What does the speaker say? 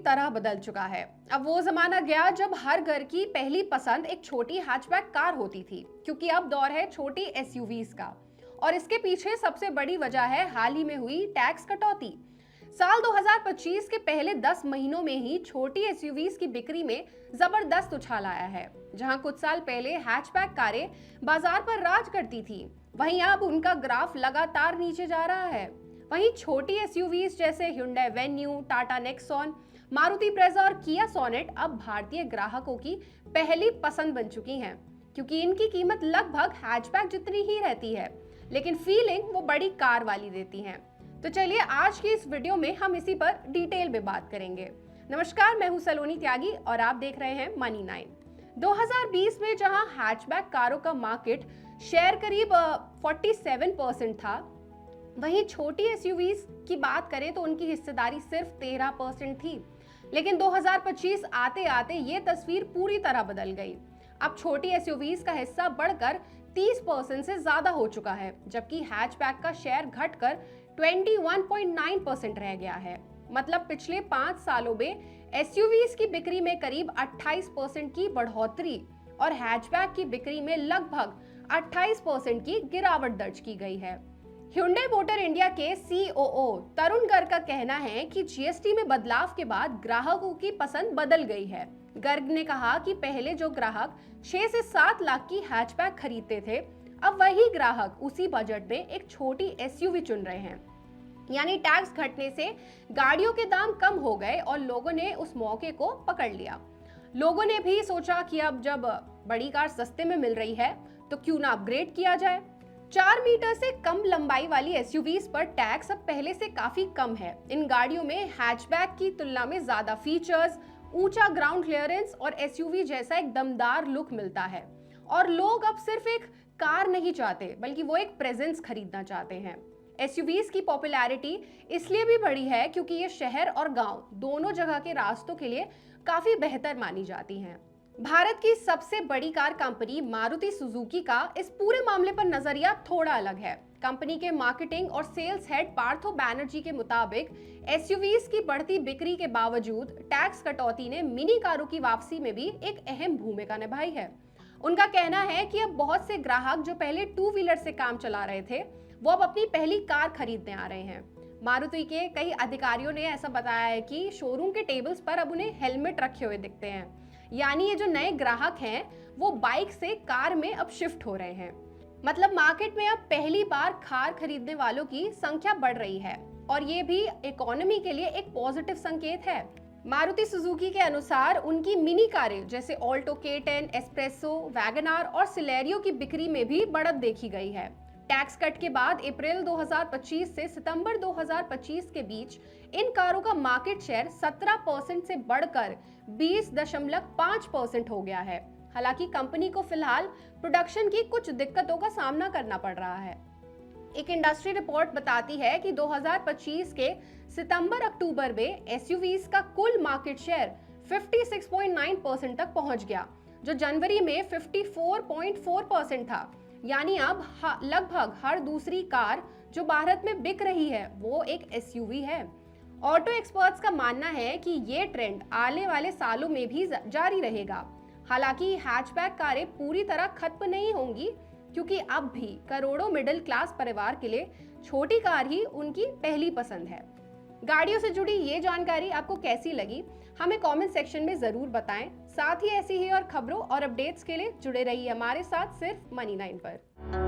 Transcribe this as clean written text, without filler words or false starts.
तरह बदल चुका है। अब वो जमाना गया जब हर घर की पहली पसंद एक छोटी हैचबैक कार होती थी, क्योंकि अब दौर है छोटी एसयूवीज का। और इसके पीछे सबसे बड़ी वजह है हाल ही में हुई टैक्स कटौती। साल 2025 के पहले 10 महीनों में ही छोटी एसयूवीज की बिक्री में जबरदस्त उछाल आया है। जहां कुछ साल पहले हैचबैक कारें बाजार पर राज करती थी, वहीं अब उनका ग्राफ लगातार नीचे जा रहा है। वहीं छोटी एसयूवीज जैसे Hyundai venue, Tata Nexon, Maruti Brezza और किया सोनेट अब भारतीय ग्राहकों की पहली पसंद बन चुकी हैं, क्योंकि इनकी कीमत लगभग हैचबैक जितनी ही रहती है, लेकिन फीलिंग वो बड़ी कार वाली देती हैं। तो चलिए आज की इस वीडियो में हम इसी पर डिटेल में बात करेंगे। नमस्कार, मैं हूं सलोनी त्यागी और आप देख रहे हैं मनी 9। 2020 में जहां हैचबैक कारों का मार्केट शेयर करीब 47% था, वहीं छोटी एसयूवीज की बात करें तो उनकी हिस्सेदारी सिर्फ 13% थी। लेकिन 2025 आते आते ये तस्वीर पूरी तरह बदल गई। अब छोटी एसयूवीज का हिस्सा बढ़कर 30% से ज्यादा हो चुका है, जबकि हैचबैक का शेयर घटकर 21.9% रह गया है। मतलब पिछले 5 सालों में एसयूवीज की बिक्री में करीब 28% की बढ़ोतरी और हैचबैक की बिक्री में लगभग 28% की गिरावट दर्ज की गई है। Hyundai मोटर इंडिया के COO तरुण गर्ग का कहना है कि जीएसटी में बदलाव के बाद ग्राहकों की पसंद बदल गई है। गर्ग ने कहा कि पहले जो ग्राहक 6 से 7 लाख की हैचबैक खरीदते थे, अब वही ग्राहक उसी बजट में एक छोटी एसयूवी चुन रहे हैं। यानी टैक्स घटने से गाड़ियों के दाम कम हो गए और लोगों ने उस मौके को पकड़ लिया। लोगों ने भी सोचा कि अब जब बड़ी कार सस्ते में मिल रही है तो क्यों ना अपग्रेड किया जाए। 4 मीटर से कम लंबाई वाली एसयूवीज पर टैक्स अब पहले से काफी कम है। इन गाड़ियों में हैचबैक की तुलना में ज्यादा फीचर्स, ऊंचा ग्राउंड क्लियरेंस और एसयूवी जैसा एक दमदार लुक मिलता है। और लोग अब सिर्फ एक कार नहीं चाहते, बल्कि वो एक प्रेजेंस खरीदना चाहते हैं। एसयूवीज की पॉपुलैरिटी इसलिए भी बढ़ी है क्योंकि ये शहर और गांव दोनों जगह के रास्तों के लिए काफी बेहतर मानी जाती हैं। भारत की सबसे बड़ी कार कंपनी मारुति सुजुकी का इस पूरे मामले पर नजरिया थोड़ा अलग है। कंपनी के मार्केटिंग और सेल्स हेड पार्थो बैनर्जी के मुताबिक एसयूवीज की बढ़ती बिक्री के बावजूद टैक्स कटौती ने मिनी कारों की वापसी में भी एक अहम भूमिका निभाई है। उनका कहना है कि अब बहुत से ग्राहक जो पहले 2 व्हीलर से काम चला रहे थे, वो अब अपनी पहली कार खरीदने आ रहे हैं। मारुति के कई अधिकारियों ने ऐसा बताया है कि शोरूम के टेबल्स पर अब उन्हें हेलमेट रखे हुए दिखते हैं। यानी ये जो नए ग्राहक हैं, वो बाइक से कार में अब शिफ्ट हो रहे हैं। मतलब मार्केट में अब पहली बार कार खरीदने वालों की संख्या बढ़ रही है और ये भी इकोनॉमी के लिए एक पॉजिटिव संकेत है। मारुति सुजुकी के अनुसार उनकी मिनी कारें जैसे ऑल्टो K10, एस्प्रेसो, वैगनार और सिलेरियो की बिक्री में भी बढ़त देखी गई है। टैक्स कट के बाद अप्रैल 2025 से सितंबर 2025 के बीच इन कारों का मार्केट शेयर 17% से बढ़कर 20.5% हो गया है। हालांकि कंपनी को फिलहाल प्रोडक्शन की कुछ दिक्कतों का सामना करना पड़ रहा है। एक इंडस्ट्री रिपोर्ट बताती है कि 2025 के सितंबर-अक्टूबर में एसयूवीज का कुल मार्केट शेयर 56.9% तक पहुंच गया, जो जनवरी में 54.4% था। यानी अब लगभग हर दूसरी कार जो भारत में बिक रही है वो एक एसयूवी है। ऑटो एक्सपर्ट्स का मानना है कि ये ट्रेंड आने वाले सालों में भी जारी रहेगा। हालांकि हैचबैक कारें पूरी तरह खत्म नहीं होंगी, क्योंकि अब भी करोड़ों मिडिल क्लास परिवार के लिए छोटी कार ही उनकी पहली पसंद है। गाड़ियों से जुड़ी ये जानकारी आपको कैसी लगी, हमें कमेंट सेक्शन में जरूर बताएं। साथ ही ऐसी ही और खबरों और अपडेट्स के लिए जुड़े रहिए हमारे साथ सिर्फ मनी 9 पर।